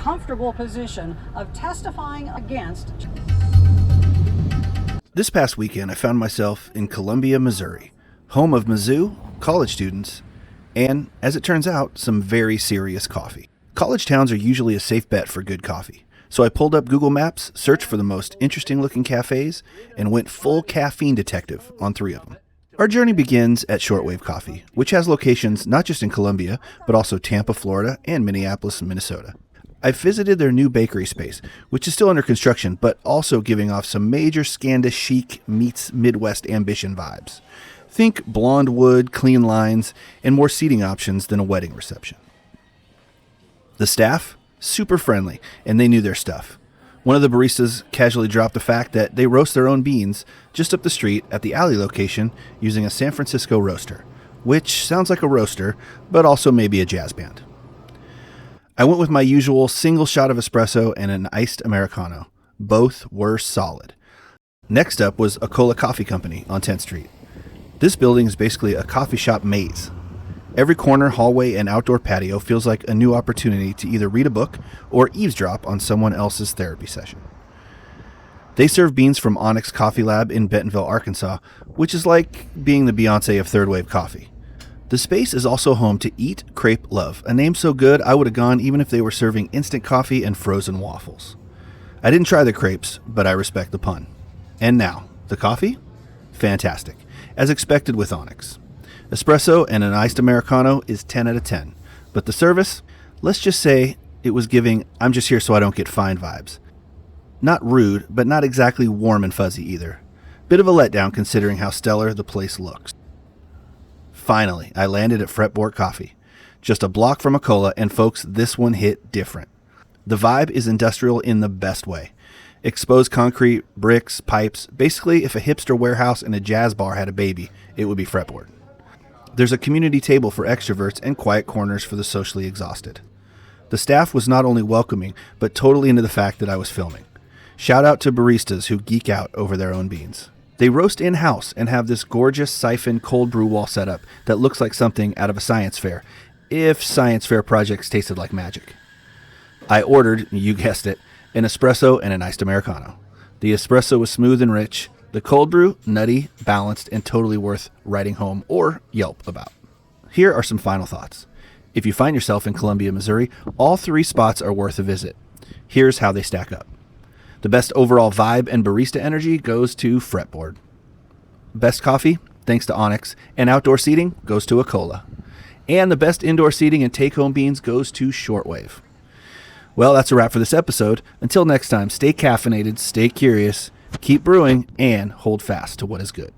uncomfortable position of testifying against. This past weekend, I found myself in Columbia, Missouri, home of Mizzou, college students, and, as it turns out, some very serious coffee. College towns are usually a safe bet for good coffee. So I pulled up Google Maps, searched for the most interesting looking cafes, and went full caffeine detective on 3 of them. Our journey begins at Shortwave Coffee, which has locations not just in Columbia, but also Tampa, Florida, and Minneapolis, Minnesota. I visited their new bakery space, which is still under construction, but also giving off some major Scandis chic meets Midwest ambition vibes. Think blonde wood, clean lines, and more seating options than a wedding reception. The staff? Super friendly, and they knew their stuff. One of the baristas casually dropped the fact that they roast their own beans just up the street at the alley location using a San Francisco roaster, which sounds like a roaster, but also maybe a jazz band. I went with my usual single shot of espresso and an iced Americano. Both were solid. Next up was Acola Coffee Company on 10th Street. This building is basically a coffee shop maze. Every corner, hallway, and outdoor patio feels like a new opportunity to either read a book or eavesdrop on someone else's therapy session. They serve beans from Onyx Coffee Lab in Bentonville, Arkansas, which is like being the Beyonce of third wave coffee. The space is also home to Eat Crepe Love, a name so good I would have gone even if they were serving instant coffee and frozen waffles. I didn't try the crepes, but I respect the pun. And now, the coffee? Fantastic, as expected with Onyx. Espresso and an iced Americano is 10 out of 10. But the service? Let's just say it was giving I'm just here so I don't get fined vibes. Not rude, but not exactly warm and fuzzy either. Bit of a letdown considering how stellar the place looks. Finally, I landed at Fretboard Coffee. Just a block from Acola, and folks, this one hit different. The vibe is industrial in the best way. Exposed concrete, bricks, pipes. Basically, if a hipster warehouse and a jazz bar had a baby, it would be Fretboard. There's a community table for extroverts and quiet corners for the socially exhausted. The staff was not only welcoming, but totally into the fact that I was filming. Shout out to baristas who geek out over their own beans. They roast in-house and have this gorgeous siphon cold brew wall setup that looks like something out of a science fair, if science fair projects tasted like magic. I ordered, you guessed it, an espresso and an iced Americano. The espresso was smooth and rich. The cold brew, nutty, balanced, and totally worth writing home or Yelp about. Here are some final thoughts. If you find yourself in Columbia, Missouri, all 3 spots are worth a visit. Here's how they stack up. The best overall vibe and barista energy goes to Fretboard. Best coffee, thanks to Onyx, and outdoor seating goes to Acola. And the best indoor seating and take-home beans goes to Shortwave. Well, that's a wrap for this episode. Until next time, stay caffeinated, stay curious, keep brewing, and hold fast to what is good.